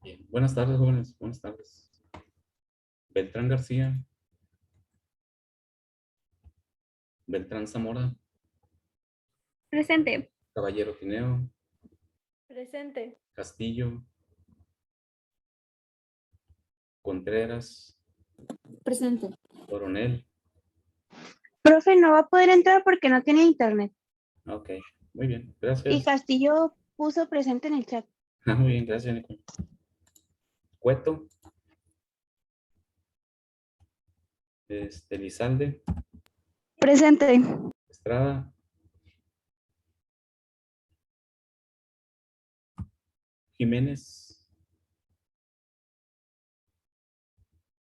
Bien. Buenas tardes, jóvenes. Buenas tardes. Beltrán García, Beltrán Zamora, Presente. Caballero Tineo, Presente. Castillo, Contreras, Presente. Coronel. Profe, no va a poder entrar porque no tiene internet. Ok, muy bien. Y Gracias. Castillo puso presente en el chat. Muy bien, gracias, Nico. Cueto. Lizalde, Presente. Estrada, Jiménez,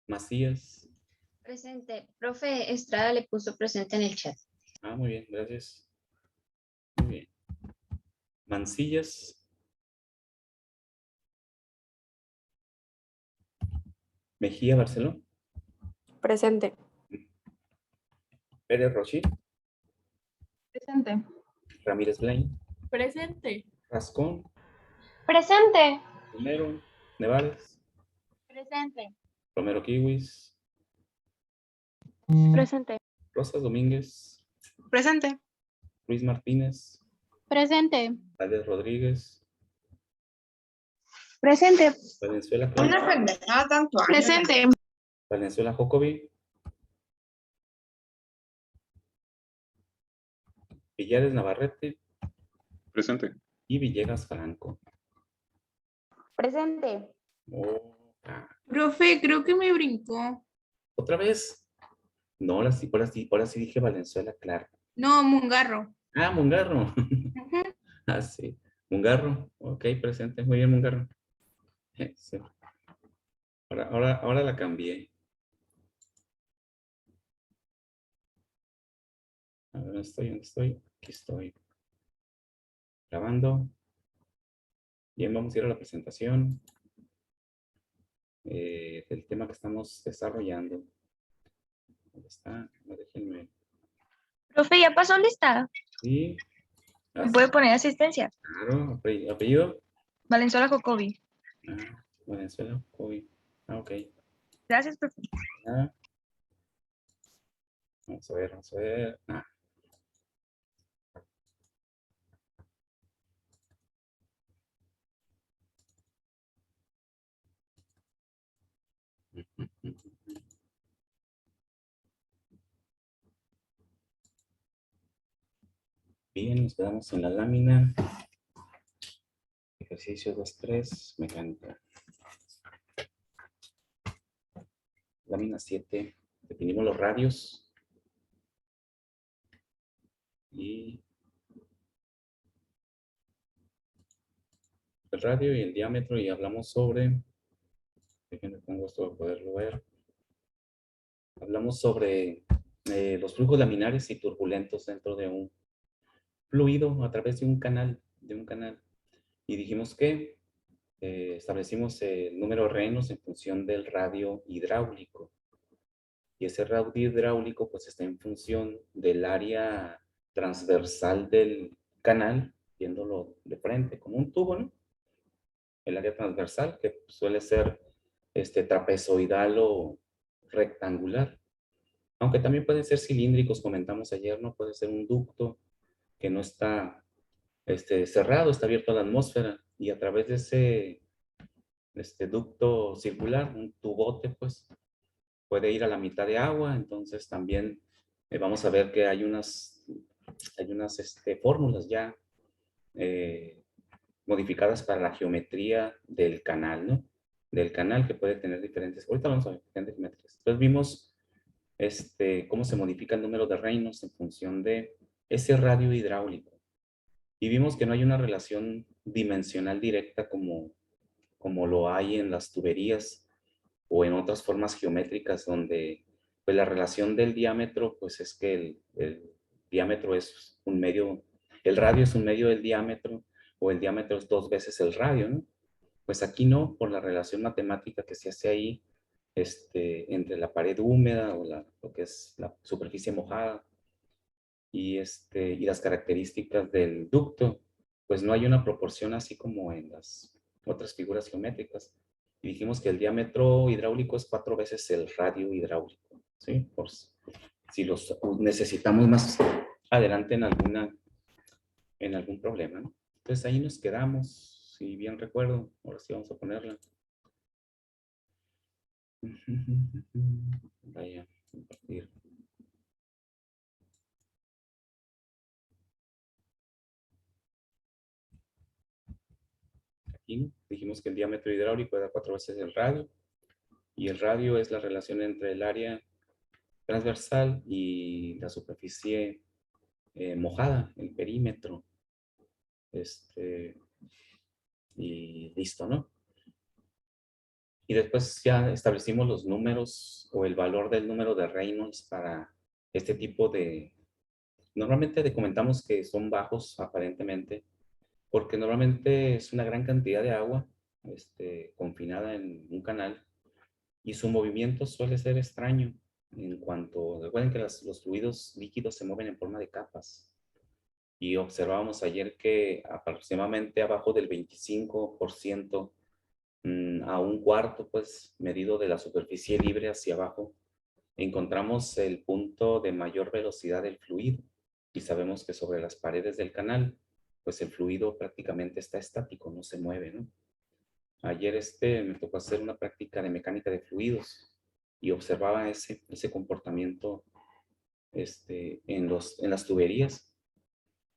Macías. Presente. Profe Estrada le puso presente en el chat. Muy bien, gracias. Muy bien. Mancillas, Mejía Barceló, Presente. Pérez Rochi, Presente. Ramírez Blaine, Presente. Rascón, Presente. Romero, Nevares, Presente. Romero Kiwis, Presente. Rosas Domínguez, Presente. Luis Martínez, Presente. Alex Rodríguez, Presente. Valenzuela Una Claudia, pendejada tanto. Presente. Valenzuela Jocobi, Villares Navarrete Presente. y Villegas Franco. Presente. Profe, creo que me brincó. ¿Otra vez? No, ahora sí dije Valenzuela, claro. No, Mungarro. Mungarro. Sí. Mungarro. Ok, presente. Muy bien, Mungarro. Sí. Ahora la cambié. A ver, ¿dónde estoy? Aquí estoy. Grabando. Bien, vamos a ir a la presentación del tema que estamos desarrollando. ¿Dónde está? Déjenme. Profe, ¿ya pasó lista? Sí. ¿Me puede poner asistencia? Claro, apellido. Valenzuela Jocobi. Venezuela, COVID. Ok. Gracias, profe. Vamos a ver. Bien, nos quedamos en la lámina. Ejercicio 2.3, mecánica. Lámina 7. Definimos los radios. Y el radio y el diámetro. Y hablamos sobre... Déjenme pongo esto para poderlo ver. Hablamos sobre los flujos laminares y turbulentos dentro de un fluido a través de un canal. Y dijimos que establecimos el número de renos en función del radio hidráulico. Y ese radio hidráulico pues está en función del área transversal del canal, viéndolo de frente, como un tubo, ¿no? El área transversal, que suele ser trapezoidal o rectangular. Aunque también pueden ser cilíndricos, comentamos ayer, ¿no? Puede ser un ducto que no está cerrado, está abierto a la atmósfera, y a través de ese ducto circular, un tubote, pues, puede ir a la mitad de agua. Entonces también vamos a ver que hay unas fórmulas ya modificadas para la geometría del canal, ¿no? Del canal, que puede tener diferentes, ahorita vamos a ver diferentes geometrías. Entonces vimos cómo se modifica el número de reinos en función de ese radio hidráulico. Y vimos que no hay una relación dimensional directa como lo hay en las tuberías o en otras formas geométricas, donde pues la relación del diámetro pues es que el diámetro es un medio, el radio es un medio del diámetro, o el diámetro es 2 veces el radio, ¿no? Pues aquí no, por la relación matemática que se hace ahí entre la pared húmeda o lo que es la superficie mojada y las características del ducto, pues no hay una proporción así como en las otras figuras geométricas. Y dijimos que el diámetro hidráulico es 4 veces el radio hidráulico, ¿sí? Por si los necesitamos más adelante en algún problema, ¿no? Entonces ahí nos quedamos, si bien recuerdo. Ahora sí vamos a ponerla. Vaya, compartir. Aquí, ¿no? Dijimos que el diámetro hidráulico era 4 veces el radio. Y el radio es la relación entre el área transversal y la superficie mojada, el perímetro. Y listo, ¿no? Y después ya establecimos los números o el valor del número de Reynolds para este tipo de... Normalmente comentamos que son bajos aparentemente, porque normalmente es una gran cantidad de agua confinada en un canal y su movimiento suele ser extraño en cuanto... Recuerden que los fluidos líquidos se mueven en forma de capas. Y observábamos ayer que aproximadamente abajo del 25% a un cuarto, pues, medido de la superficie libre hacia abajo, encontramos el punto de mayor velocidad del fluido. Y sabemos que sobre las paredes del canal, pues el fluido prácticamente está estático, no se mueve, ¿no? Ayer me tocó hacer una práctica de mecánica de fluidos y observaba ese comportamiento en las tuberías.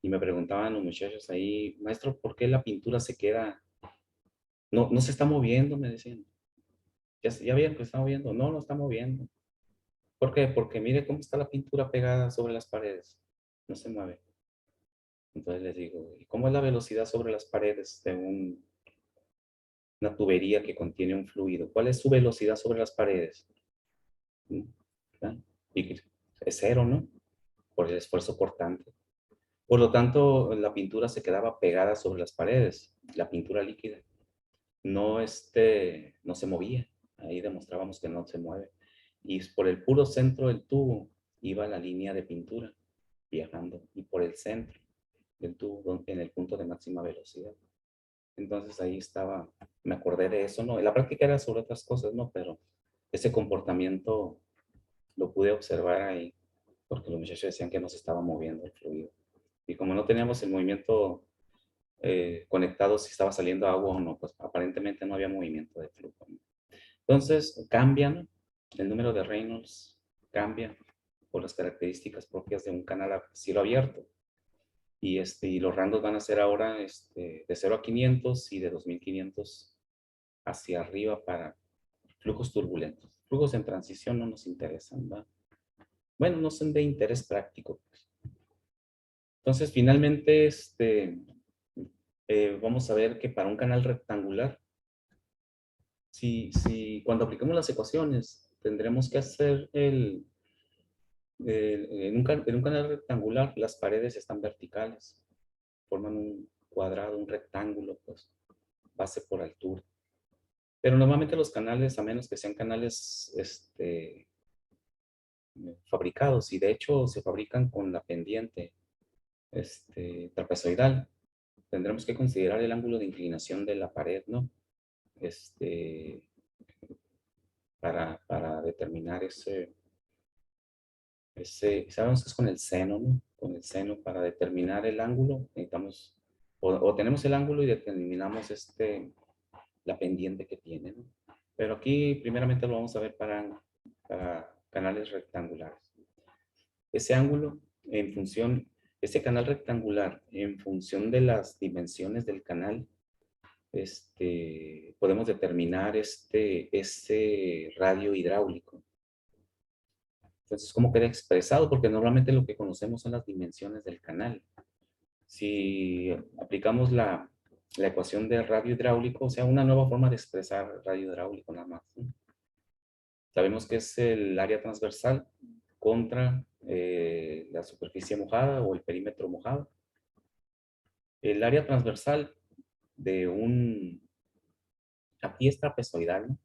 Y me preguntaban los muchachos ahí, maestro, ¿por qué la pintura se queda? No se está moviendo, me decían. Ya vieron que se está moviendo. No, no está moviendo. ¿Por qué? Porque mire cómo está la pintura pegada sobre las paredes. No se mueve. Entonces les digo, ¿y cómo es la velocidad sobre las paredes de una tubería que contiene un fluido? ¿Cuál es su velocidad sobre las paredes? ¿Ah? Y es cero, ¿no? Por el esfuerzo cortante. Por lo tanto, la pintura se quedaba pegada sobre las paredes, la pintura líquida. No se movía. Ahí demostrábamos que no se mueve. Y por el puro centro del tubo iba la línea de pintura viajando. Y por el centro del tubo, en el punto de máxima velocidad. Entonces ahí estaba, me acordé de eso, ¿no? La práctica era sobre otras cosas, ¿no? Pero ese comportamiento lo pude observar ahí, porque los muchachos decían que no se estaba moviendo el fluido. Y como no teníamos el movimiento conectado, si estaba saliendo agua o no, pues aparentemente no había movimiento de flujo, ¿no? Entonces cambian, el número de Reynolds cambia por las características propias de un canal a cielo abierto. Y los rangos van a ser ahora de 0 a 500 y de 2500 hacia arriba para flujos turbulentos. Flujos en transición no nos interesan, ¿va? Bueno, no son de interés práctico. Entonces, finalmente, vamos a ver que para un canal rectangular, si cuando aplicamos las ecuaciones, tendremos que hacer en un canal rectangular, las paredes están verticales, forman un cuadrado, un rectángulo, pues, base por altura. Pero normalmente los canales, a menos que sean canales fabricados, y de hecho se fabrican con la pendiente trapezoidal, tendremos que considerar el ángulo de inclinación de la pared, ¿no? Para determinar sabemos que es con el seno, ¿no? Con el seno, para determinar el ángulo, necesitamos, o tenemos el ángulo y determinamos la pendiente que tiene, ¿no? Pero aquí primeramente lo vamos a ver para canales rectangulares. Ese ángulo ese canal rectangular, en función de las dimensiones del canal, podemos determinar ese radio hidráulico. Entonces, ¿cómo queda expresado? Porque normalmente lo que conocemos son las dimensiones del canal. Si aplicamos la ecuación de radio hidráulico, o sea, una nueva forma de expresar radio hidráulico nada más, ¿no? Sabemos que es el área transversal contra la superficie mojada o el perímetro mojado. El área transversal aquí es trapezoidal, ¿no?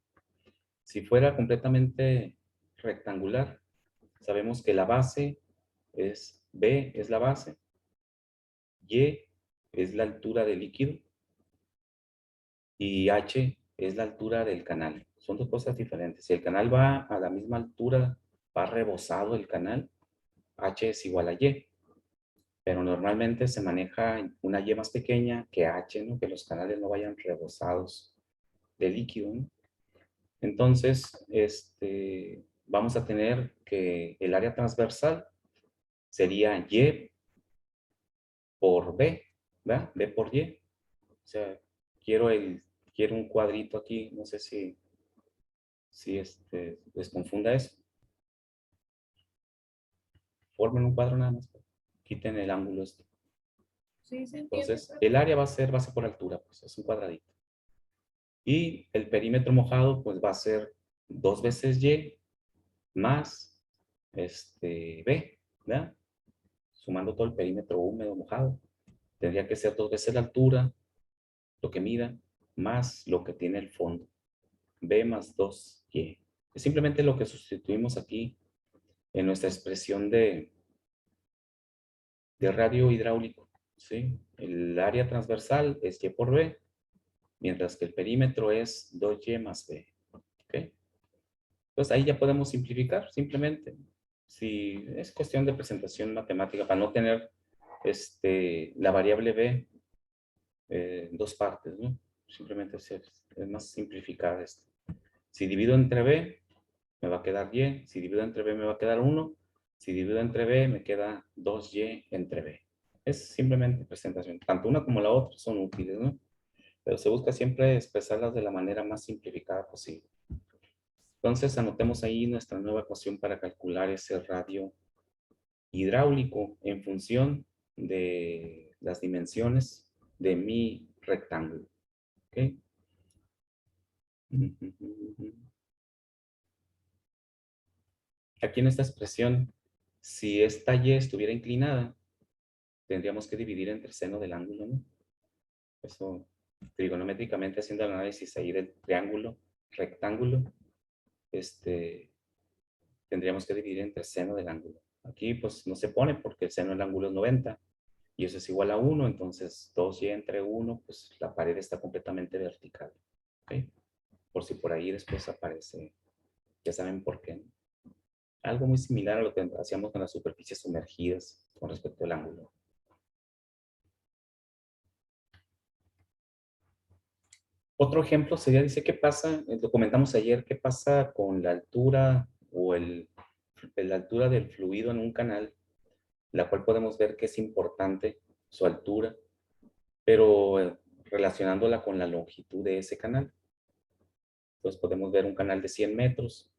Si fuera completamente rectangular, sabemos que la base B es la base, Y es la altura del líquido, y H es la altura del canal. Son dos cosas diferentes. Si el canal va a la misma altura, va rebosado el canal, H es igual a Y. Pero normalmente se maneja una Y más pequeña que H, ¿no? Que los canales no vayan rebosados de líquido, ¿no? Entonces, vamos a tener que el área transversal sería Y por B, ¿verdad? B por Y. O sea, quiero un cuadrito aquí, no sé si les confunda eso. Formen un cuadro nada más. Quiten el ángulo este. Sí, se entiende. Entonces, el área va a ser base por altura, pues es un cuadradito. Y el perímetro mojado, pues va a ser 2 veces Y más B, ¿verdad? Sumando todo el perímetro húmedo mojado. Tendría que ser 2 veces la altura, lo que mida, más lo que tiene el fondo. B más 2Y. Es simplemente lo que sustituimos aquí en nuestra expresión de radio hidráulico, ¿sí? El área transversal es Y por B, mientras que el perímetro es 2Y más B. ¿Ok? Entonces ahí ya podemos simplificar simplemente. Si es cuestión de presentación matemática para no tener la variable B en dos partes, ¿no? Simplemente es más simplificada esto. Si divido entre B, me va a quedar Y. Si divido entre B, me va a quedar 1. Si divido entre B, me queda 2Y entre B. Es simplemente presentación. Tanto una como la otra son útiles, ¿no? Pero se busca siempre expresarlas de la manera más simplificada posible. Entonces anotemos ahí nuestra nueva ecuación para calcular ese radio hidráulico en función de las dimensiones de mi rectángulo. ¿Ok? Aquí en esta expresión, si esta Y estuviera inclinada, tendríamos que dividir entre el seno del ángulo, ¿no? Eso, trigonométricamente, haciendo el análisis ahí del triángulo, rectángulo, tendríamos que dividir entre el seno del ángulo. Aquí pues no se pone porque el seno del ángulo es 90 y eso es igual a 1, entonces 2y entre 1, pues la pared está completamente vertical. ¿Okay? Por si por ahí después aparece, ya saben por qué. Algo muy similar a lo que hacíamos con las superficies sumergidas con respecto al ángulo. Otro ejemplo sería, dice, ¿qué pasa? Lo comentamos ayer, ¿qué pasa con la altura o la altura del fluido en un canal? La cual podemos ver que es importante su altura, pero relacionándola con la longitud de ese canal. Entonces podemos ver un canal de 100 metros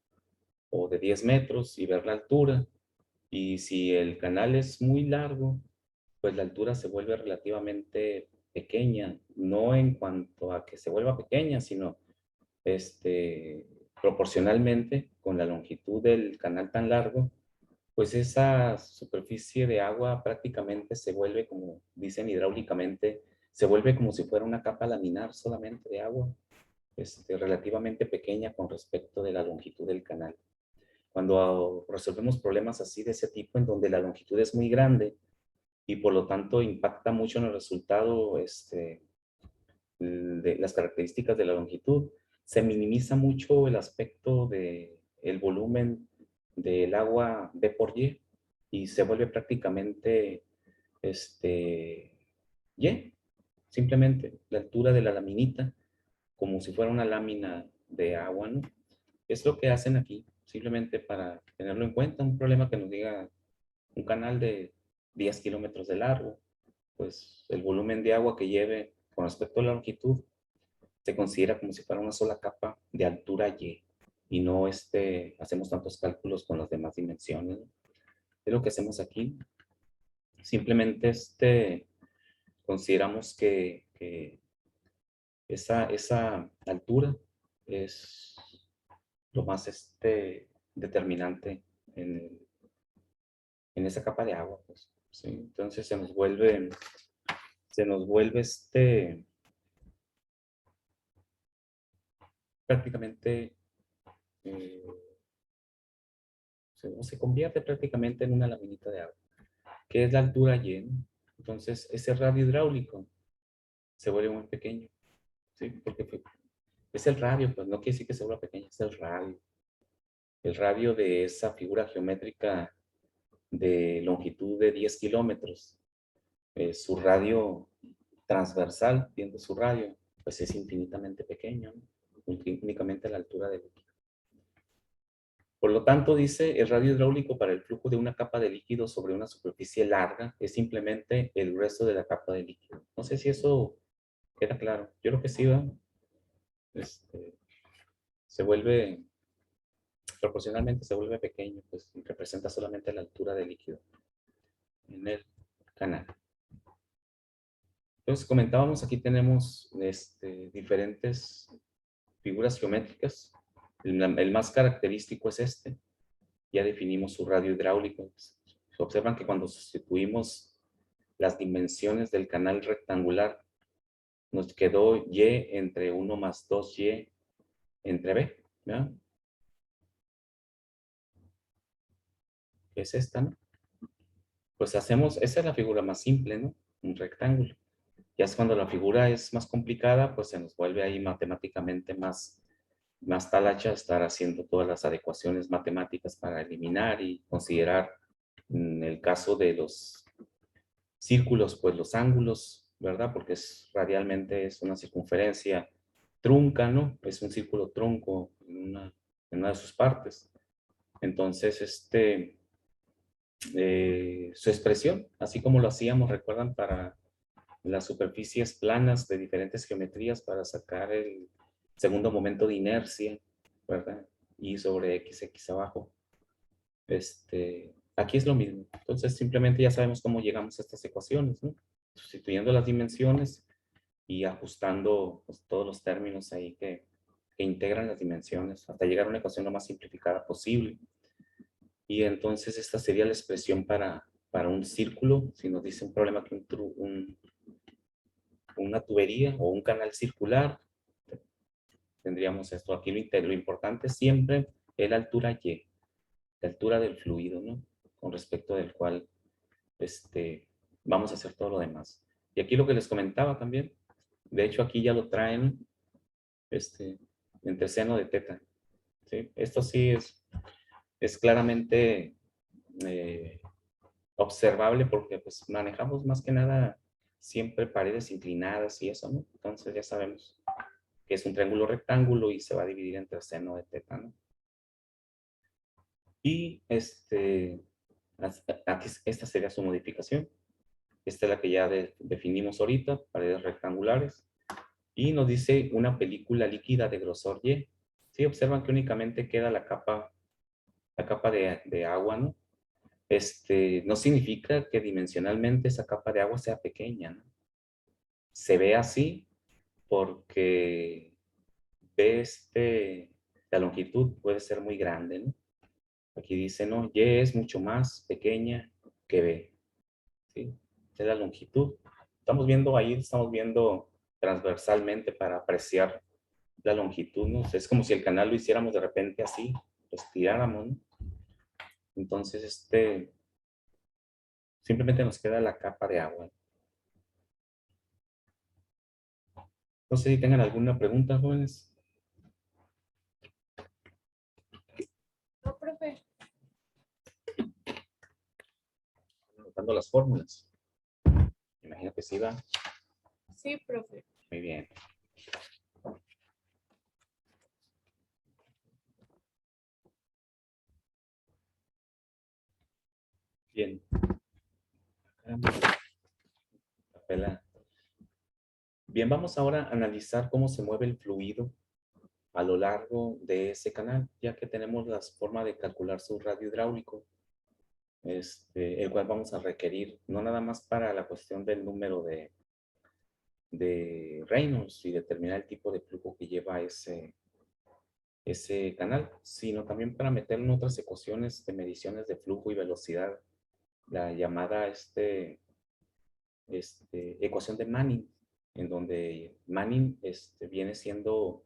o de 10 metros y ver la altura. Y si el canal es muy largo, pues la altura se vuelve relativamente pequeña, no en cuanto a que se vuelva pequeña, sino proporcionalmente con la longitud del canal tan largo, pues esa superficie de agua prácticamente se vuelve, como dicen hidráulicamente, se vuelve como si fuera una capa laminar solamente de agua, relativamente pequeña con respecto de la longitud del canal. Cuando resolvemos problemas así de ese tipo, en donde la longitud es muy grande y por lo tanto impacta mucho en el resultado de las características de la longitud, se minimiza mucho el aspecto de el volumen del agua B por y se vuelve prácticamente Y, simplemente la altura de la laminita, como si fuera una lámina de agua, ¿no? Es lo que hacen aquí, simplemente para tenerlo en cuenta, un problema que nos diga un canal de 10 kilómetros de largo, pues el volumen de agua que lleve con respecto a la longitud se considera como si fuera una sola capa de altura y no hacemos tantos cálculos con las demás dimensiones, ¿no? Es lo que hacemos aquí. Simplemente consideramos que esa altura es lo más determinante en esa capa de agua, pues, ¿sí? Entonces se nos vuelve prácticamente se convierte prácticamente en una laminita de agua, que es la altura Y, ¿no? Entonces ese radio hidráulico se vuelve muy pequeño. ¿sí? Porque es el radio, pues no quiere decir que se vuelva pequeña, es el radio. El radio de esa figura geométrica de longitud de 10 kilómetros. Su radio transversal, viendo su radio, pues es infinitamente pequeño, ¿no? Únicamente a la altura del líquido. Por lo tanto, dice, el radio hidráulico para el flujo de una capa de líquido sobre una superficie larga es simplemente el grueso de la capa de líquido. No sé si eso queda claro. Yo creo que sí, ¿verdad? Se vuelve, proporcionalmente se vuelve pequeño, pues representa solamente la altura del líquido en el canal. Entonces, comentábamos, aquí tenemos diferentes figuras geométricas. El más característico es este. Ya definimos su radio hidráulico. Se observan que cuando sustituimos las dimensiones del canal rectangular, nos quedó Y entre 1 más 2Y entre B. ¿Ya? Es esta, ¿no? Pues hacemos, esa es la figura más simple, ¿no? Un rectángulo. Ya es cuando la figura es más complicada, pues se nos vuelve ahí matemáticamente más talacha estar haciendo todas las adecuaciones matemáticas para eliminar y considerar, en el caso de los círculos, pues los ángulos, ¿verdad? Porque radialmente es una circunferencia trunca, ¿no? Es un círculo tronco en una de sus partes. Entonces, su expresión, así como lo hacíamos, recuerdan, para las superficies planas de diferentes geometrías para sacar el segundo momento de inercia, ¿verdad? Y sobre x abajo. Aquí es lo mismo. Entonces, simplemente ya sabemos cómo llegamos a estas ecuaciones, ¿no? Sustituyendo las dimensiones y ajustando, pues, todos los términos ahí que integran las dimensiones hasta llegar a una ecuación lo más simplificada posible. Y entonces esta sería la expresión para un círculo. Si nos dice un problema que una tubería o un canal circular, tendríamos esto. Aquí lo importante siempre es la altura Y, la altura del fluido, ¿no? Con respecto del cual vamos a hacer todo lo demás. Y aquí lo que les comentaba también, de hecho aquí ya lo traen entre seno de teta, ¿sí? Esto sí es claramente observable porque pues manejamos más que nada siempre paredes inclinadas y eso, ¿no? Entonces ya sabemos que es un triángulo rectángulo y se va a dividir entre seno de teta, ¿no? Y aquí, esta sería su modificación. Esta es la que ya definimos ahorita, paredes rectangulares. Y nos dice una película líquida de grosor Y. Sí, observan que únicamente queda la capa de agua, ¿no? No significa que dimensionalmente esa capa de agua sea pequeña, ¿no? Se ve así porque la longitud puede ser muy grande, ¿no? Aquí dice, no, Y es mucho más pequeña que B, ¿sí? Esta es la longitud. Estamos viendo transversalmente para apreciar la longitud, ¿no? Es como si el canal lo hiciéramos de repente así, lo estiráramos, ¿no? Entonces, simplemente nos queda la capa de agua. No sé si tengan alguna pregunta, jóvenes. No, profe. Anotando las fórmulas. Me imagino que sí va. Sí, profe. Muy bien. Bien. Bien, vamos ahora a analizar cómo se mueve el fluido a lo largo de ese canal, ya que tenemos la forma de calcular su radio hidráulico, el cual vamos a requerir, no nada más para la cuestión del número de Reynolds y determinar el tipo de flujo que lleva ese canal, sino también para meter en otras ecuaciones de mediciones de flujo y velocidad, la llamada ecuación de Manning, en donde Manning viene siendo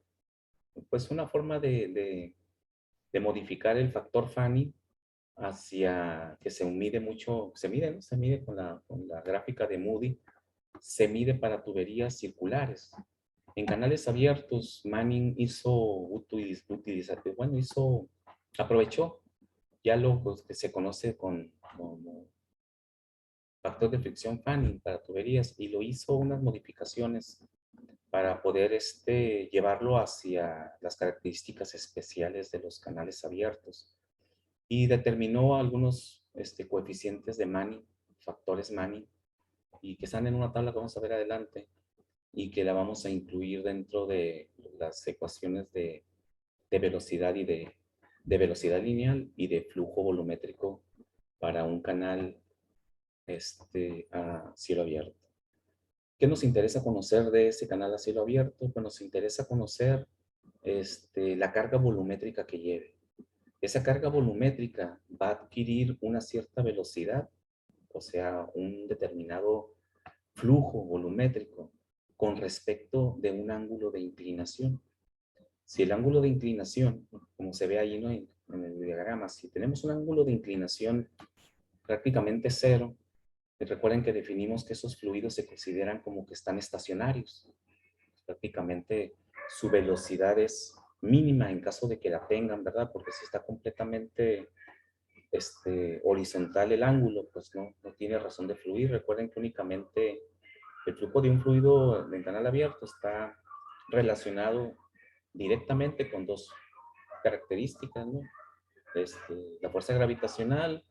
pues una forma de modificar el factor Fanny hacia que se mide mucho, se mide, ¿no? Se mide con la gráfica de Moody, se mide para tuberías circulares. En canales abiertos, Manning aprovechó ya lo pues, que se conoce como factor de fricción Fanning para tuberías y lo hizo unas modificaciones para poder llevarlo hacia las características especiales de los canales abiertos y determinó algunos coeficientes de Manning, factores Manning, y que están en una tabla que vamos a ver adelante y que la vamos a incluir dentro de las ecuaciones de velocidad y de velocidad lineal y de flujo volumétrico para un canal a cielo abierto. ¿Qué nos interesa conocer de ese canal a cielo abierto? Pues nos interesa conocer la carga volumétrica que lleve. Esa carga volumétrica va a adquirir una cierta velocidad, o sea, un determinado flujo volumétrico con respecto de un ángulo de inclinación. Si el ángulo de inclinación, como se ve ahí, ¿no? en el diagrama, si tenemos un ángulo de inclinación prácticamente cero, recuerden que definimos que esos fluidos se consideran como que están estacionarios. Prácticamente su velocidad es mínima en caso de que la tengan, ¿verdad? Porque si está completamente horizontal el ángulo, pues no tiene razón de fluir. Recuerden que únicamente el flujo de un fluido en canal abierto está relacionado directamente con dos características, ¿no? La fuerza gravitacional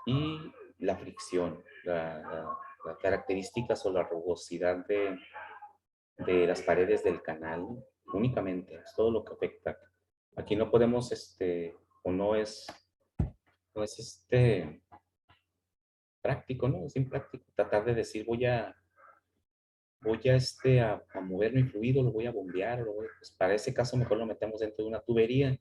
y la fricción, las características o la rugosidad de las paredes del canal, ¿no? Únicamente, es todo lo que afecta. Aquí no podemos, o no es práctico, ¿no? Es impráctico tratar de decir a mover mi fluido, lo voy a bombear, pues para ese caso mejor lo metemos dentro de una tubería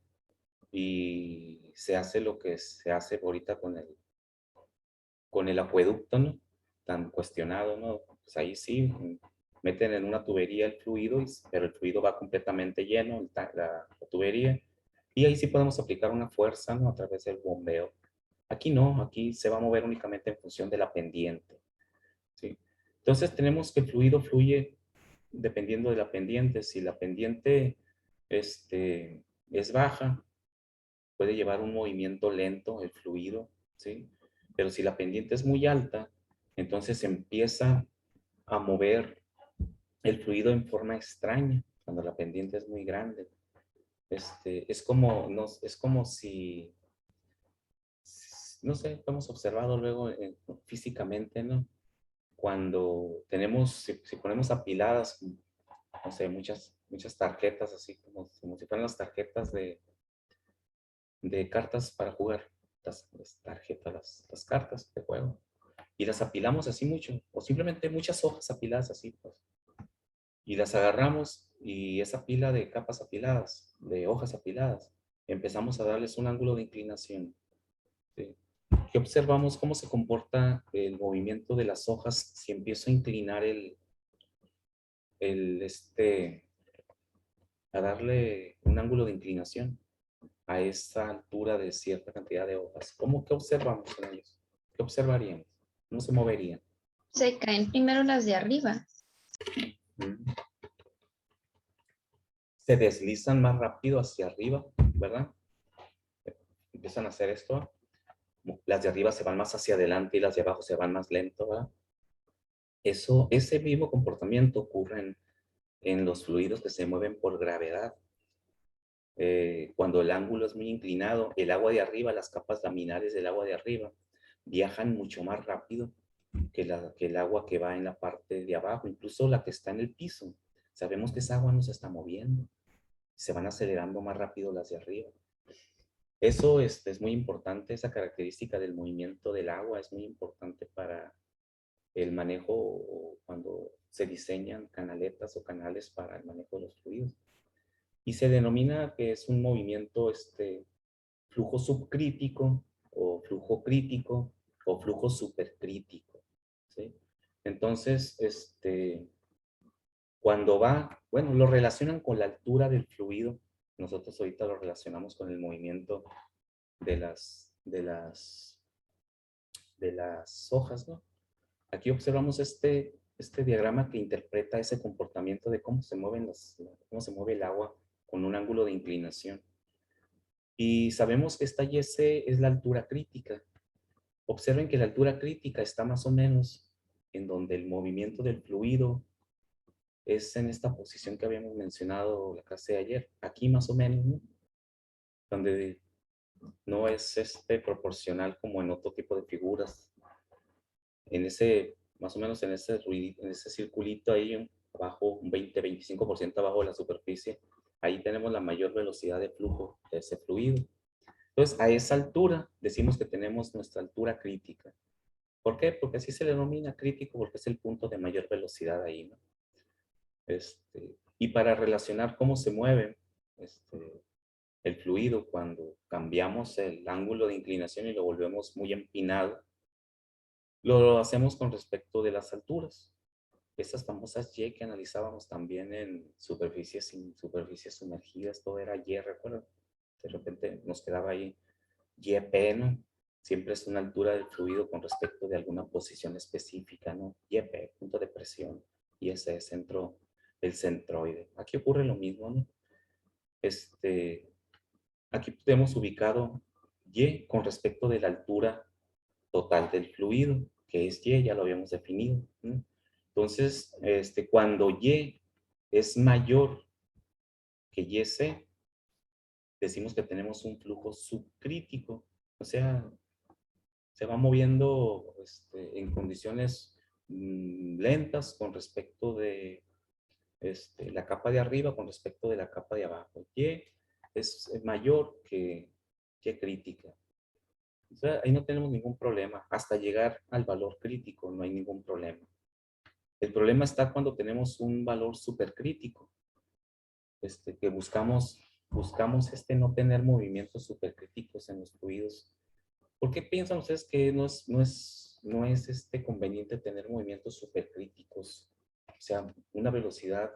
y se hace lo que se hace ahorita con el acueducto, ¿no? Tan cuestionado, ¿no? Pues ahí sí, meten en una tubería el fluido, pero el fluido va completamente lleno, la tubería, y ahí sí podemos aplicar una fuerza, ¿no? A través del bombeo. Aquí no, aquí se va a mover únicamente en función de la pendiente, ¿sí? Entonces tenemos que el fluido fluye dependiendo de la pendiente. Si la pendiente es baja, puede llevar un movimiento lento el fluido, ¿sí? Pero si la pendiente es muy alta, entonces empieza a mover el fluido en forma extraña cuando la pendiente es muy grande. Es como, no, es como si, no sé, hemos observado luego físicamente, ¿no? Cuando tenemos, si ponemos apiladas, no sé, muchas tarjetas, así como si fueran las tarjetas de cartas para jugar, las tarjetas, las cartas de juego, y las apilamos así mucho, o simplemente muchas hojas apiladas así, pues, y las agarramos y esa pila de capas apiladas, de hojas apiladas, empezamos a darles un ángulo de inclinación, ¿sí? Que observamos cómo se comporta el movimiento de las hojas si empiezo a inclinar el a darle un ángulo de inclinación a esa altura de cierta cantidad de hojas. ¿Qué observamos en ellos? ¿Qué observaríamos? ¿Cómo se moverían? Se caen primero las de arriba. Se deslizan más rápido hacia arriba, ¿verdad? Empiezan a hacer esto. Las de arriba se van más hacia adelante y las de abajo se van más lento, ¿verdad? Ese mismo comportamiento ocurre en los fluidos que se mueven por gravedad. Cuando el ángulo es muy inclinado, el agua de arriba, las capas laminares del agua de arriba, viajan mucho más rápido que el agua que va en la parte de abajo, incluso la que está en el piso. Sabemos que esa agua no se está moviendo, se van acelerando más rápido las de arriba. Eso es muy importante, esa característica del movimiento del agua es muy importante para el manejo cuando se diseñan canaletas o canales para el manejo de los fluidos. Y se denomina que es un movimiento, flujo subcrítico o flujo crítico o flujo supercrítico, ¿sí? Entonces, cuando bueno, lo relacionan con la altura del fluido. Nosotros ahorita lo relacionamos con el movimiento de las hojas, ¿no? Aquí observamos este diagrama que interpreta ese comportamiento de cómo se mueven cómo se mueve el agua con un ángulo de inclinación. Y sabemos que esta YC es la altura crítica. Observen que la altura crítica está más o menos en donde el movimiento del fluido es en esta posición que habíamos mencionado la clase de ayer. Aquí más o menos, ¿no? Donde no es proporcional como en otro tipo de figuras. En ese, más o menos en ese circulito ahí, abajo, un 20-25% abajo de la superficie, ahí tenemos la mayor velocidad de flujo de ese fluido. Entonces, a esa altura decimos que tenemos nuestra altura crítica. ¿Por qué? Porque así se le denomina crítico, porque es el punto de mayor velocidad ahí, ¿no? Y para relacionar cómo se mueve el fluido cuando cambiamos el ángulo de inclinación y lo volvemos muy empinado, lo hacemos con respecto de las alturas. Esas famosas Y que analizábamos también en superficies sumergidas, todo era Y, ¿recuerdan? De repente nos quedaba ahí YP, ¿no? Siempre es una altura del fluido con respecto de alguna posición específica, ¿no? YP, punto de presión, y ese es el centroide. Aquí ocurre lo mismo, ¿no? Aquí tenemos ubicado Y con respecto de la altura total del fluido, que es Y, ya lo habíamos definido, ¿no? Entonces, cuando Y es mayor que YC, decimos que tenemos un flujo subcrítico, o sea, se va moviendo en condiciones lentas con respecto de la capa de arriba con respecto de la capa de abajo. Y es mayor que Y crítica. O sea, ahí no tenemos ningún problema. Hasta llegar al valor crítico no hay ningún problema. El problema está cuando tenemos un valor supercrítico, que buscamos no tener movimientos supercríticos en los fluidos. ¿Por qué piensan ustedes que no es conveniente tener movimientos supercríticos? O sea, una velocidad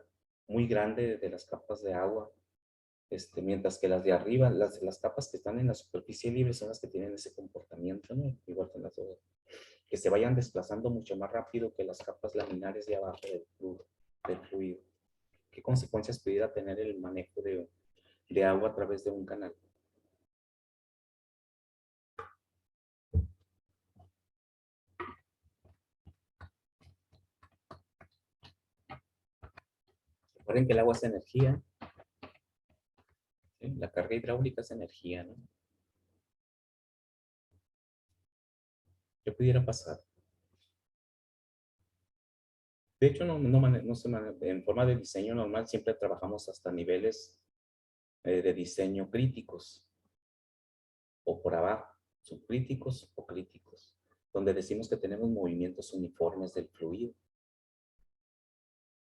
muy grande de las capas de agua, mientras que las de arriba, las capas que están en la superficie libre son las que tienen ese comportamiento, ¿no? Igual que las otras, que se vayan desplazando mucho más rápido que las capas laminares de abajo del fluido. ¿Qué consecuencias pudiera tener el manejo de agua a través de un canal? Recuerden que el agua es energía. ¿Sí? La carga hidráulica es energía, ¿no? ¿Qué pudiera pasar? De hecho, en forma de diseño normal siempre trabajamos hasta niveles de diseño críticos o por abajo, subcríticos o críticos, donde decimos que tenemos movimientos uniformes del fluido.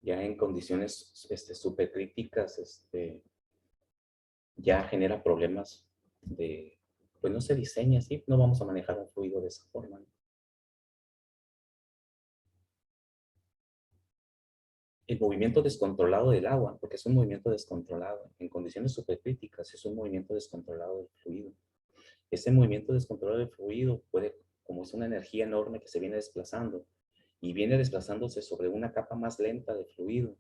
Ya en condiciones supercríticas, ya genera problemas pues no se diseña así, no vamos a manejar un fluido de esa forma, ¿no? El movimiento descontrolado del agua, porque es un movimiento descontrolado, en condiciones supercríticas es un movimiento descontrolado del fluido. Ese movimiento descontrolado del fluido puede, como es una energía enorme que se viene desplazando, y viene desplazándose sobre una capa más lenta de fluido,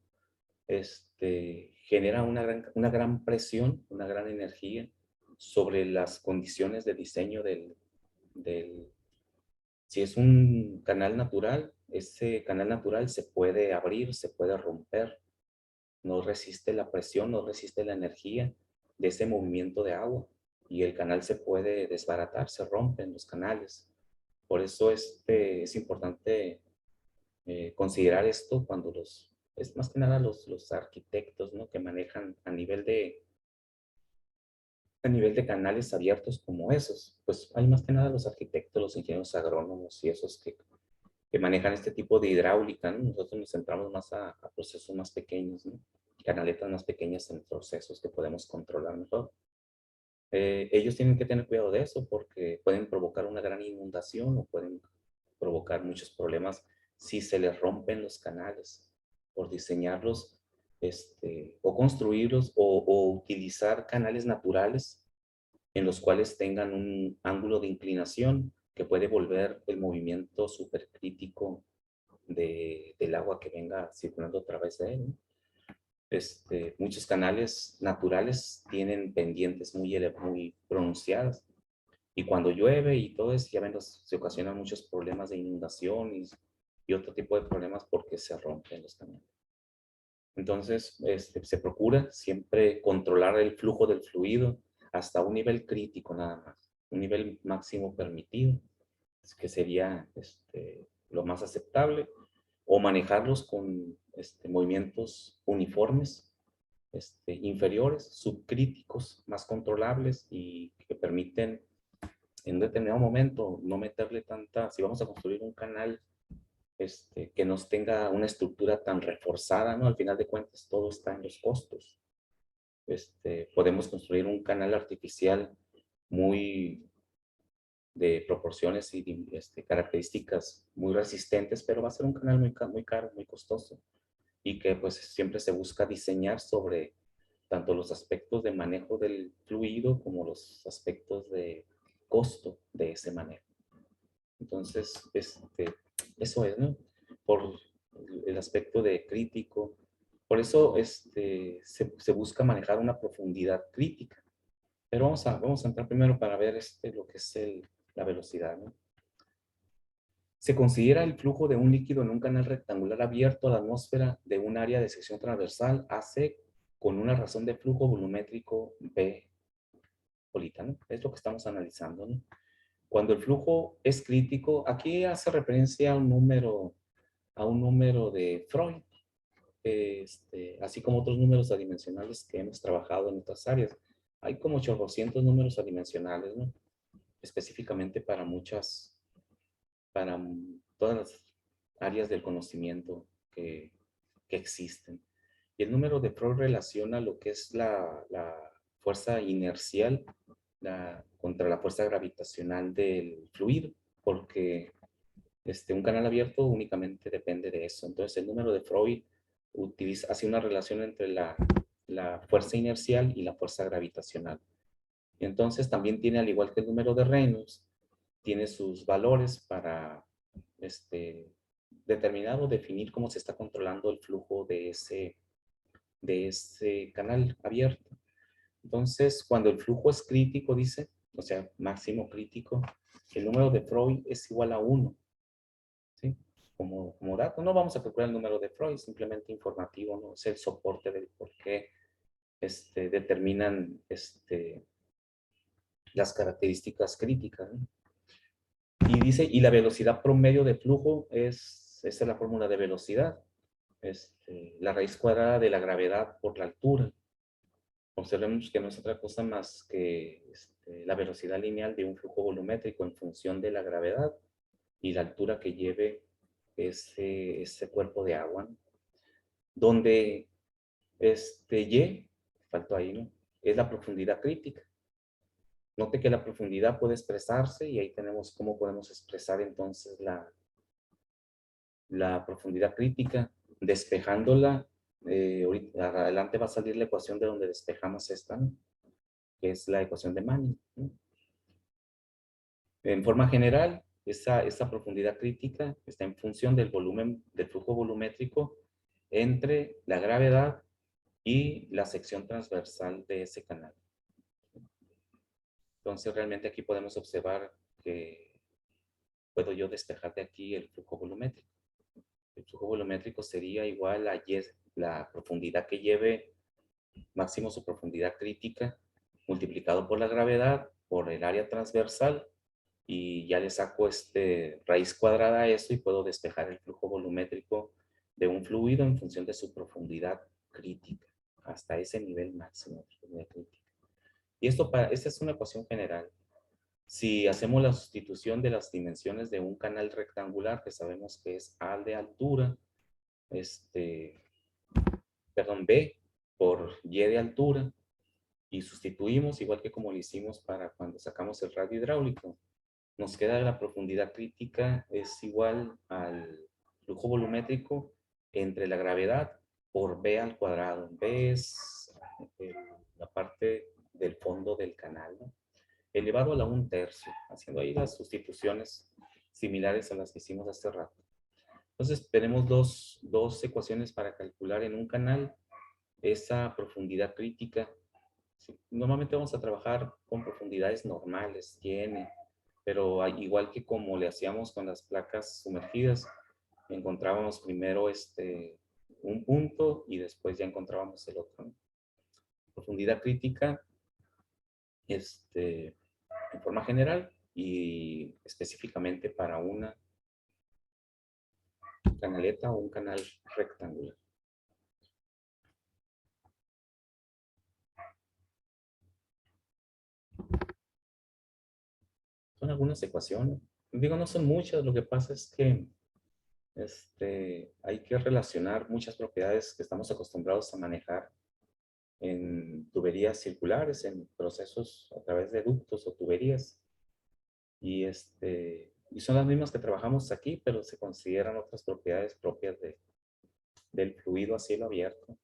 genera una gran presión, una gran energía sobre las condiciones de diseño si es un canal natural, ese canal natural se puede abrir, se puede romper, no resiste la presión, no resiste la energía de ese movimiento de agua y el canal se puede desbaratar, se rompen los canales. Por eso es importante considerar esto cuando es más que nada los arquitectos, ¿no? Que manejan a nivel de canales abiertos como esos. Pues hay más que nada los arquitectos, los ingenieros agrónomos y esos que manejan este tipo de hidráulica, ¿no? Nosotros nos centramos más a procesos más pequeños, ¿no? Canaletas más pequeñas en procesos que podemos controlar mejor. Ellos tienen que tener cuidado de eso porque pueden provocar una gran inundación o pueden provocar muchos problemas si se les rompen los canales por diseñarlos o construirlos o utilizar canales naturales en los cuales tengan un ángulo de inclinación que puede volver el movimiento supercrítico del agua que venga circulando a través de él, ¿no? Muchos canales naturales tienen pendientes muy pronunciadas. Y cuando llueve y todo eso, ya ven, se ocasionan muchos problemas de inundación y otro tipo de problemas porque se rompen los canales. Entonces, se procura siempre controlar el flujo del fluido hasta un nivel crítico nada más, un nivel máximo permitido, que sería lo más aceptable, o manejarlos con movimientos uniformes, inferiores, subcríticos, más controlables y que permiten en un determinado momento no meterle tanta, si vamos a construir un canal que nos tenga una estructura tan reforzada, ¿no? Al final de cuentas todo está en los costos. Podemos construir un canal artificial muy de proporciones y características muy resistentes, pero va a ser un canal muy caro, muy costoso, y que pues siempre se busca diseñar sobre tanto los aspectos de manejo del fluido como los aspectos de costo de ese manejo. Entonces, eso es, ¿no? Por el aspecto de crítico. Por eso se busca manejar una profundidad crítica. Pero vamos a entrar primero para ver lo que es la velocidad, ¿no? Se considera el flujo de un líquido en un canal rectangular abierto a la atmósfera de un área de sección transversal AC con una razón de flujo volumétrico B polita, ¿no? Es lo que estamos analizando, ¿no? Cuando el flujo es crítico, aquí hace referencia a un número de Freud, así como otros números adimensionales que hemos trabajado en otras áreas. Hay como 800 números adimensionales, ¿no? Específicamente para todas las áreas del conocimiento que existen. Y el número de Freud relaciona lo que es la fuerza inercial contra la fuerza gravitacional del fluido, porque un canal abierto únicamente depende de eso. Entonces el número de Freud hace una relación entre la fuerza inercial y la fuerza gravitacional. Y entonces también tiene, al igual que el número de Reynolds, tiene sus valores para determinar o definir cómo se está controlando el flujo de ese canal abierto. Entonces, cuando el flujo es crítico, dice, o sea, máximo crítico, el número de Freud es igual a 1. ¿Sí? Como dato, no vamos a calcular el número de Freud, simplemente informativo, ¿no? Es el soporte del por qué determinan las características críticas, ¿no? Y dice, y la velocidad promedio de flujo esa es la fórmula de velocidad, la raíz cuadrada de la gravedad por la altura. Observemos que no es otra cosa más que la velocidad lineal de un flujo volumétrico en función de la gravedad y la altura que lleve ese cuerpo de agua, ¿no? Donde Y, faltó ahí, ¿no? Es la profundidad crítica. Note que la profundidad puede expresarse y ahí tenemos cómo podemos expresar entonces la profundidad crítica, despejándola. Ahorita adelante va a salir la ecuación de donde despejamos esta, ¿no? Que es la ecuación de Manning, ¿no? En forma general, esa profundidad crítica está en función del volumen, del flujo volumétrico entre la gravedad y la sección transversal de ese canal. Entonces, realmente aquí podemos observar que puedo yo despejar de aquí el flujo volumétrico. El flujo volumétrico sería igual a la profundidad que lleve máximo su profundidad crítica multiplicado por la gravedad por el área transversal, y ya le saco raíz cuadrada a eso y puedo despejar el flujo volumétrico de un fluido en función de su profundidad crítica hasta ese nivel máximo de profundidad crítica. Y esta es una ecuación general. Si hacemos la sustitución de las dimensiones de un canal rectangular, que sabemos que es A de altura, B por Y de altura, y sustituimos igual que como lo hicimos para cuando sacamos el radio hidráulico, nos queda la profundidad crítica es igual al flujo volumétrico entre la gravedad por B al cuadrado. B es la parte del fondo del canal, ¿no? Elevado a la 1/3, haciendo ahí las sustituciones similares a las que hicimos hace rato. Entonces tenemos dos ecuaciones para calcular en un canal esa profundidad crítica. Sí, normalmente vamos a trabajar con profundidades normales, tiene, pero igual que como le hacíamos con las placas sumergidas, encontrábamos primero un punto y después ya encontrábamos el otro, ¿no? Profundidad crítica, en forma general y específicamente para una canaleta o un canal rectangular. Son algunas ecuaciones. Digo, no son muchas, lo que pasa es que hay que relacionar muchas propiedades que estamos acostumbrados a manejar en tuberías circulares, en procesos a través de ductos o tuberías. Y son las mismas que trabajamos aquí, pero se consideran otras propiedades propias del fluido a cielo abierto.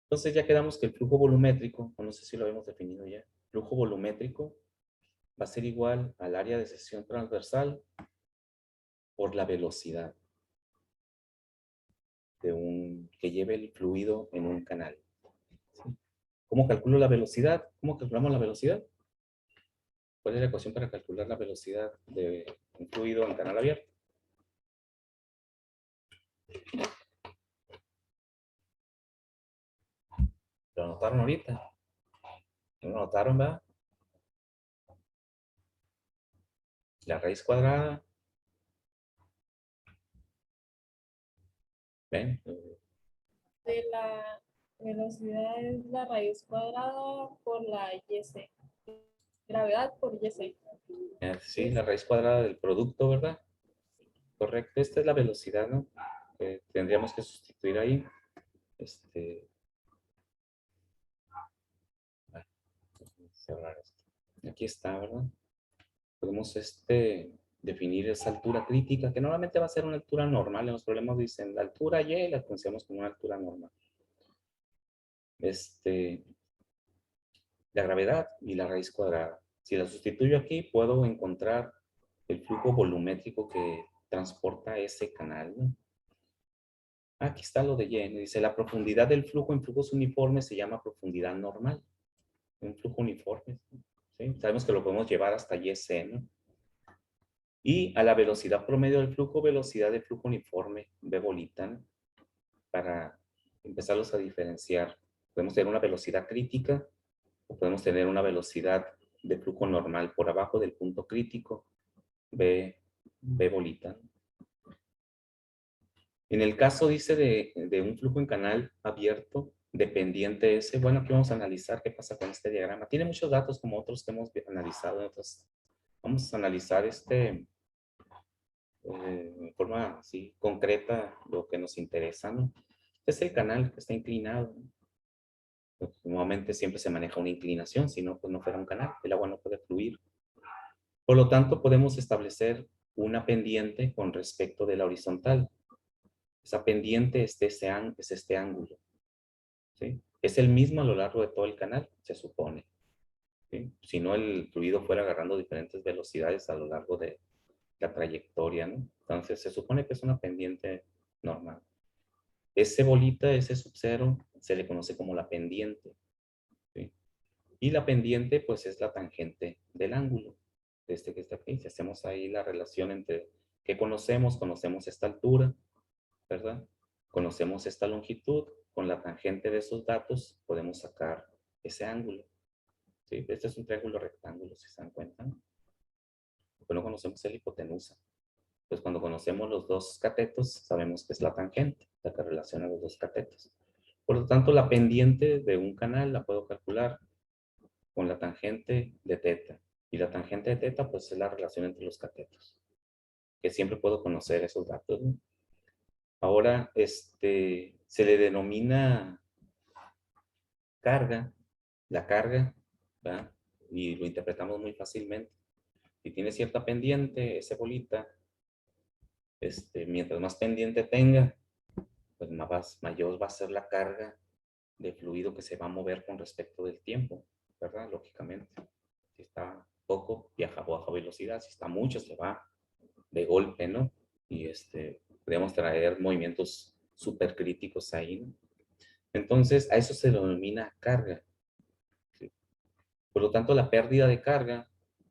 Entonces ya quedamos que el flujo volumétrico, o no sé si lo habíamos definido ya, flujo volumétrico va a ser igual al área de sección transversal por la velocidad que lleve el fluido en un canal. ¿Sí? ¿Cómo calculo la velocidad? ¿Cómo calculamos la velocidad? ¿Cuál es la ecuación para calcular la velocidad de un fluido en canal abierto? ¿Lo anotaron ahorita? ¿No lo anotaron, verdad? La raíz cuadrada. ¿Ven? De la velocidad es la raíz cuadrada por la YC. Gravedad por YC. Sí, la raíz cuadrada del producto, ¿verdad? Correcto. Esta es la velocidad, ¿no? Tendríamos que sustituir ahí. Cerrar esto. Aquí está, ¿verdad? Podemos definir esa altura crítica, que normalmente va a ser una altura normal. En los problemas dicen la altura Y la consideramos como una altura normal. La gravedad y la raíz cuadrada. Si la sustituyo aquí, puedo encontrar el flujo volumétrico que transporta ese canal, ¿no? Aquí está lo de Y. Dice, la profundidad del flujo en flujos uniformes se llama profundidad normal. Un flujo uniforme, ¿sí? Sabemos que lo podemos llevar hasta YC, ¿no? Y a la velocidad promedio del flujo, velocidad de flujo uniforme, V bolita, ¿no? Para empezarlos a diferenciar. Podemos tener una velocidad crítica o podemos tener una velocidad de flujo normal por abajo del punto crítico, V bolita. En el caso, dice, de un flujo en canal abierto, dependiente ese, bueno, aquí vamos a analizar qué pasa con este diagrama. Tiene muchos datos como otros que hemos analizado. Entonces, vamos a analizar en forma así concreta lo que nos interesa, ¿no? Este es el canal que está inclinado, ¿no? Pues, normalmente siempre se maneja una inclinación, si no, pues no fuera un canal, el agua no puede fluir. Por lo tanto, podemos establecer una pendiente con respecto de la horizontal. Esa pendiente es este ángulo, ¿sí? Es el mismo a lo largo de todo el canal, se supone, ¿sí? Si no, el fluido fuera agarrando diferentes velocidades a lo largo de la trayectoria, ¿no? Entonces, se supone que es una pendiente normal. Ese bolita, ese sub-cero, se le conoce como la pendiente, ¿sí? Y la pendiente, pues, es la tangente del ángulo, que está aquí. Si hacemos ahí la relación entre qué conocemos esta altura, ¿verdad? Conocemos esta longitud, con la tangente de esos datos podemos sacar ese ángulo, ¿sí? Este es un triángulo rectángulo, si se dan cuenta, ¿no? Porque no conocemos la hipotenusa. Pues cuando conocemos los dos catetos, sabemos que es la tangente, la que relaciona los dos catetos. Por lo tanto, la pendiente de un canal la puedo calcular con la tangente de teta. Y la tangente de teta, pues es la relación entre los catetos, que siempre puedo conocer esos datos, ¿no? Ahora, se le denomina carga, la carga, ¿verdad? Y lo interpretamos muy fácilmente. Si tiene cierta pendiente, ese bolita, mientras más pendiente tenga, pues mayor va a ser la carga de fluido que se va a mover con respecto del tiempo, ¿verdad? Lógicamente. Si está poco, viaja a baja velocidad. Si está mucho, se va de golpe, ¿no? Y podríamos traer movimientos supercríticos ahí, ¿no? Entonces, a eso se denomina carga. ¿Sí? Por lo tanto, la pérdida de carga,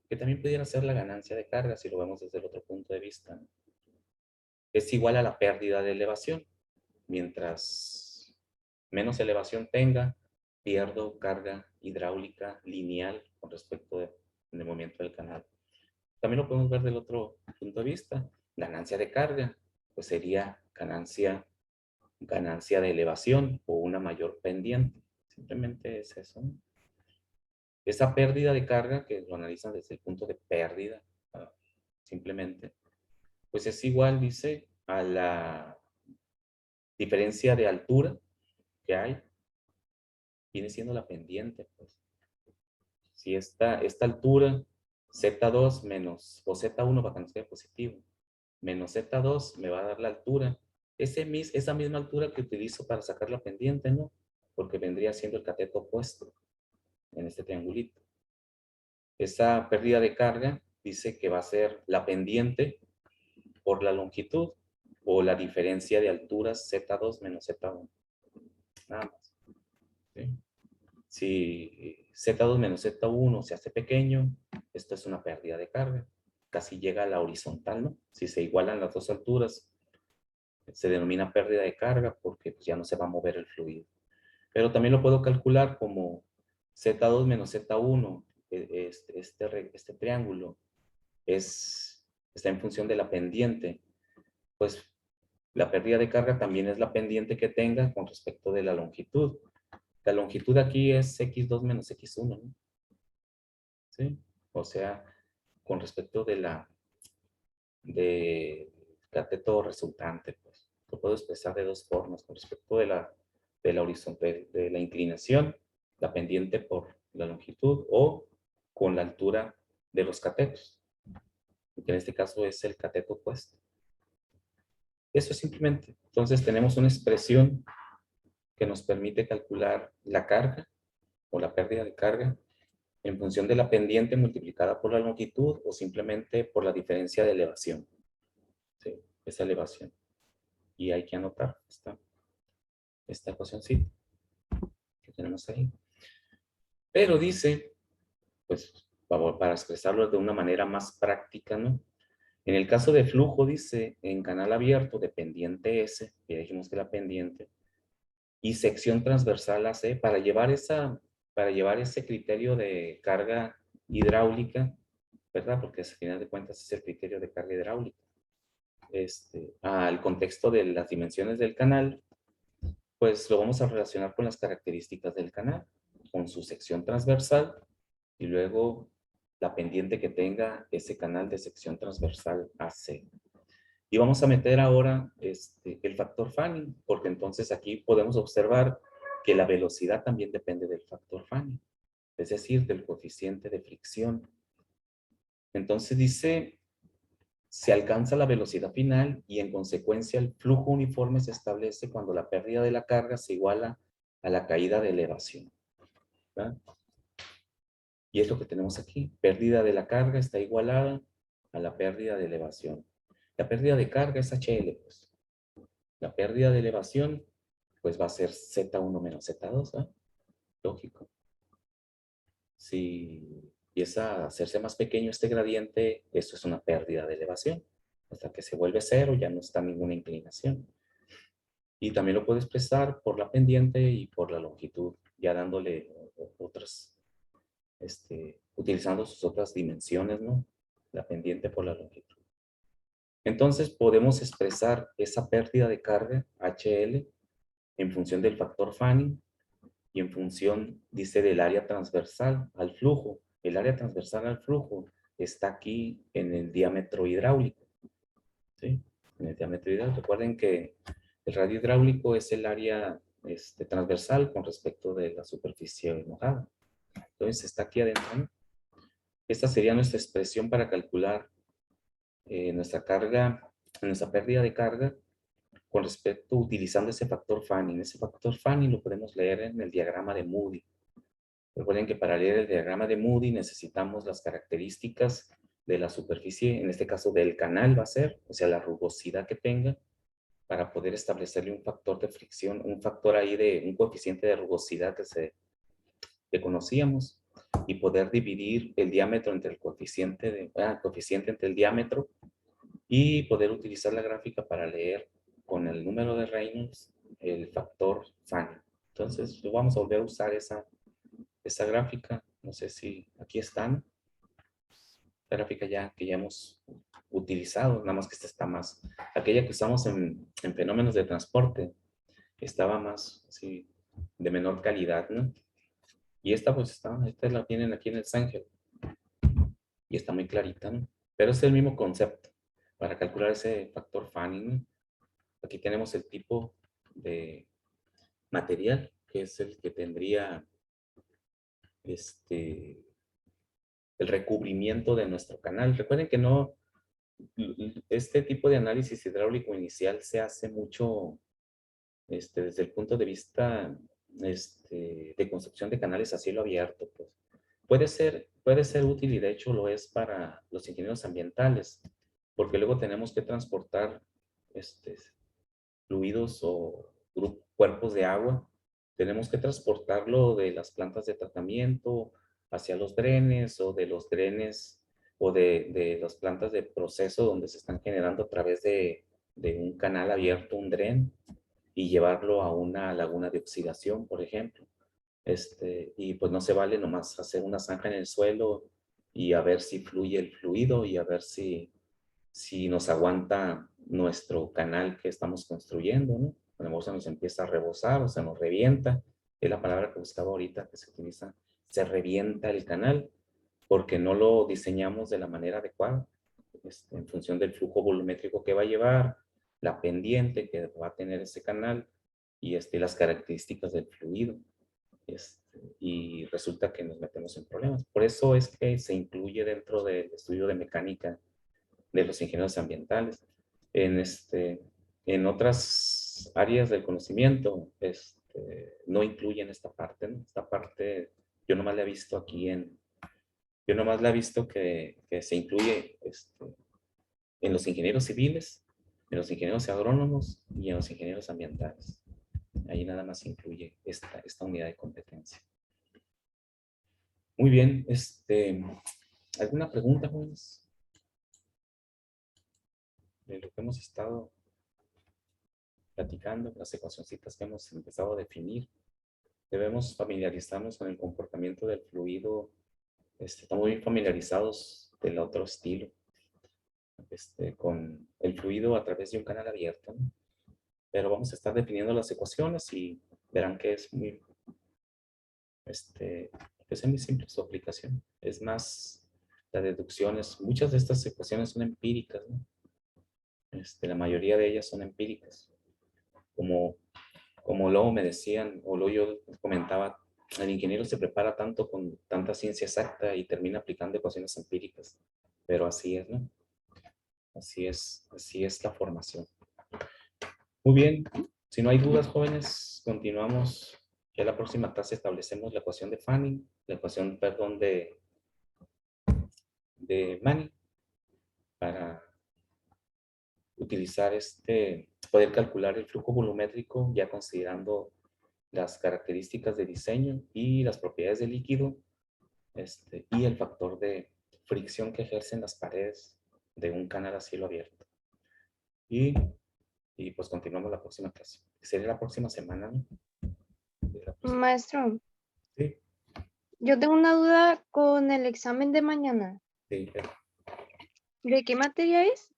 que también pudiera ser la ganancia de carga, si lo vemos desde el otro punto de vista, ¿no? Es igual a la pérdida de elevación. Mientras menos elevación tenga, pierdo carga hidráulica lineal con respecto del movimiento del canal. También lo podemos ver del otro punto de vista. Ganancia de carga, pues sería ganancia de elevación o una mayor pendiente. Simplemente es eso, ¿no? Esa pérdida de carga, que lo analizan desde el punto de pérdida, simplemente, pues es igual, dice, a la diferencia de altura que hay, viene siendo la pendiente, pues. Si esta altura, Z2 menos, o Z1 para que sea positivo, menos Z2 me va a dar la altura, esa misma altura que utilizo para sacar la pendiente, ¿no? Porque vendría siendo el cateto opuesto en este triangulito. Esa pérdida de carga dice que va a ser la pendiente por la longitud o la diferencia de alturas Z2 menos Z1. Nada más. ¿Sí? Si Z2 menos Z1 se hace pequeño, esto es una pérdida de carga. Casi llega a la horizontal, ¿no? Si se igualan las dos alturas, se denomina pérdida de carga porque pues, ya no se va a mover el fluido. Pero también lo puedo calcular como Z2 menos Z1, este triángulo, está en función de la pendiente. Pues la pérdida de carga también es la pendiente que tenga con respecto de la longitud. La longitud aquí es X2 menos X1, ¿no? ¿Sí? O sea, con respecto del cateto resultante, pues, lo puedo expresar de dos formas. Con respecto de la inclinación, la pendiente por la longitud, o con la altura de los catetos, que en este caso es el cateto opuesto. Eso es simplemente. Entonces tenemos una expresión que nos permite calcular la carga o la pérdida de carga en función de la pendiente multiplicada por la longitud o simplemente por la diferencia de elevación. ¿Sí? Esa elevación. Y hay que anotar esta ecuacióncita que tenemos ahí. Pero dice, pues para expresarlo de una manera más práctica, ¿no? En el caso de flujo, dice, en canal abierto de pendiente S, ya dijimos que la pendiente, y sección transversal AC, para llevar ese criterio de carga hidráulica, ¿verdad? Porque al final de cuentas es el criterio de carga hidráulica. Al contexto de las dimensiones del canal, pues lo vamos a relacionar con las características del canal, con su sección transversal y luego la pendiente que tenga ese canal de sección transversal AC. Y vamos a meter ahora el factor Fanning, porque entonces aquí podemos observar que la velocidad también depende del factor Fanning, es decir, del coeficiente de fricción. Entonces dice, se alcanza la velocidad final y en consecuencia el flujo uniforme se establece cuando la pérdida de la carga se iguala a la caída de elevación, ¿verdad? Y es lo que tenemos aquí. Pérdida de la carga está igualada a la pérdida de elevación. La pérdida de carga es HL, pues. La pérdida de elevación, pues va a ser Z1 menos Z2, ¿eh? Lógico. Si empieza a hacerse más pequeño este gradiente, esto es una pérdida de elevación. Hasta que se vuelve cero, ya no está ninguna inclinación. Y también lo puedo expresar por la pendiente y por la longitud, ya dándole otras, utilizando sus otras dimensiones, ¿no? La pendiente por la longitud. Entonces podemos expresar esa pérdida de carga, HL, en función del factor Fanning y en función, dice, del área transversal al flujo. El área transversal al flujo está aquí en el diámetro hidráulico. ¿Sí? En el diámetro hidráulico. Recuerden que el radio hidráulico es el área transversal con respecto de la superficie mojada. Entonces está aquí adentro, ¿no? Esta sería nuestra expresión para calcular nuestra carga, nuestra pérdida de carga con respecto, utilizando ese factor Fanning. Ese factor Fanning lo podemos leer en el diagrama de Moody. Recuerden que para leer el diagrama de Moody necesitamos las características de la superficie, en este caso del canal va a ser, o sea, la rugosidad que tenga, para poder establecerle un factor de fricción, un factor ahí de un coeficiente de rugosidad que conocíamos, y poder dividir el diámetro entre el coeficiente entre el diámetro, y poder utilizar la gráfica para leer con el número de Reynolds el factor Fanny. Entonces, vamos a volver a usar esa gráfica. No sé si aquí están. La gráfica que ya hemos utilizado, nada más que esta está más. Aquella que usamos en fenómenos de transporte estaba más, así, de menor calidad, ¿no? Y esta pues esta la tienen aquí en el Sángel. Y está muy clarita, ¿no? Pero es el mismo concepto para calcular ese factor Fanning, ¿no? Aquí tenemos el tipo de material, que es el que tendría el recubrimiento de nuestro canal. Recuerden que no, este tipo de análisis hidráulico inicial se hace mucho desde el punto de vista de construcción de canales a cielo abierto. Pues. Puede ser útil, y de hecho lo es para los ingenieros ambientales, porque luego tenemos que transportar fluidos o cuerpos de agua. Tenemos que transportarlo de las plantas de tratamiento hacia los drenes, o de los drenes o de las plantas de proceso donde se están generando a través de un canal abierto, un dren, y llevarlo a una laguna de oxidación, por ejemplo. Y pues no se vale nomás hacer una zanja en el suelo y a ver si fluye el fluido, y a ver si nos aguanta nuestro canal que estamos construyendo, ¿no? A lo mejor se nos empieza a rebosar o se nos revienta. Es la palabra que buscaba ahorita, que se utiliza. Se revienta el canal porque no lo diseñamos de la manera adecuada, en función del flujo volumétrico que va a llevar, la pendiente que va a tener ese canal, y las características del fluido. Y resulta que nos metemos en problemas. Por eso es que se incluye dentro del estudio de mecánica de los ingenieros ambientales. En otras áreas del conocimiento no incluyen esta parte, ¿no? Esta parte yo nomás la he visto yo nomás la he visto que se incluye en los ingenieros civiles, en los ingenieros agrónomos y en los ingenieros ambientales. Ahí nada más incluye esta unidad de competencia. Muy bien, ¿alguna pregunta, jóvenes? De lo que hemos estado platicando, las ecuacioncitas que hemos empezado a definir. Debemos familiarizarnos con el comportamiento del fluido. Estamos muy familiarizados del otro estilo, con el fluido a través de un canal abierto, ¿no? Pero vamos a estar definiendo las ecuaciones y verán que es muy, es muy simple su aplicación. Es más, las deducciones, muchas de estas ecuaciones son empíricas, ¿no? La mayoría de ellas son empíricas. Como luego me decían, o luego yo comentaba, el ingeniero se prepara tanto con tanta ciencia exacta y termina aplicando ecuaciones empíricas. Pero así es, ¿no? Así es la formación. Muy bien. Si no hay dudas, jóvenes, continuamos. Ya la próxima clase establecemos la ecuación de Fanning, la ecuación, perdón, de Manning, para utilizar poder calcular el flujo volumétrico, ya considerando las características de diseño y las propiedades del líquido, y el factor de fricción que ejercen las paredes de un canal a cielo abierto. Y pues continuamos la próxima clase. Sería la próxima semana, ¿no? Maestro, Sí, yo tengo una duda con el examen de mañana. sí, ¿De qué materia es?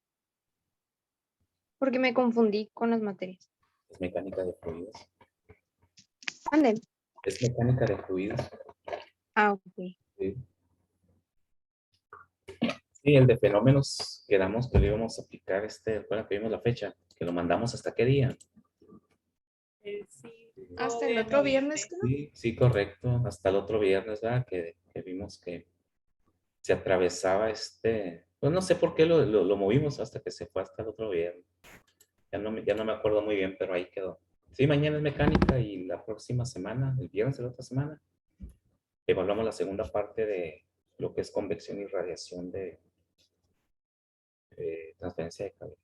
Porque me confundí con las materias. es mecánica de fluidos. Anden. Es mecánica de fluidos. Ah, ok. Sí. Sí, el de fenómenos, quedamos que lo íbamos a aplicar, bueno, que vimos la fecha, que lo mandamos hasta qué día. Sí, Hasta el de otro viernes, noviembre. creo. Sí, sí, correcto, hasta el otro viernes, ¿verdad? Que vimos que se atravesaba pues no sé por qué lo movimos hasta que se fue hasta el otro viernes. Ya no me acuerdo muy bien, pero ahí quedó. Sí, mañana es mecánica, y la próxima semana, el viernes de la otra semana, evaluamos la segunda parte de lo que es convección y radiación de transferencia de calor.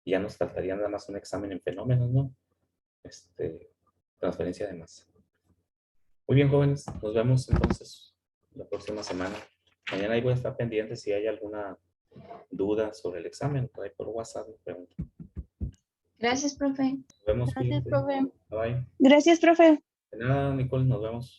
Y ya nos faltaría nada más un examen en fenómenos, ¿no? Transferencia de masa. Muy bien, jóvenes, nos vemos entonces la próxima semana. Mañana ahí voy a estar pendiente si hay alguna duda sobre el examen, por ahí por WhatsApp me preguntan. Gracias, profe. Nos vemos, Gracias, cuídense. profe. Bye. Gracias, profe. De nada, Nicole, nos vemos.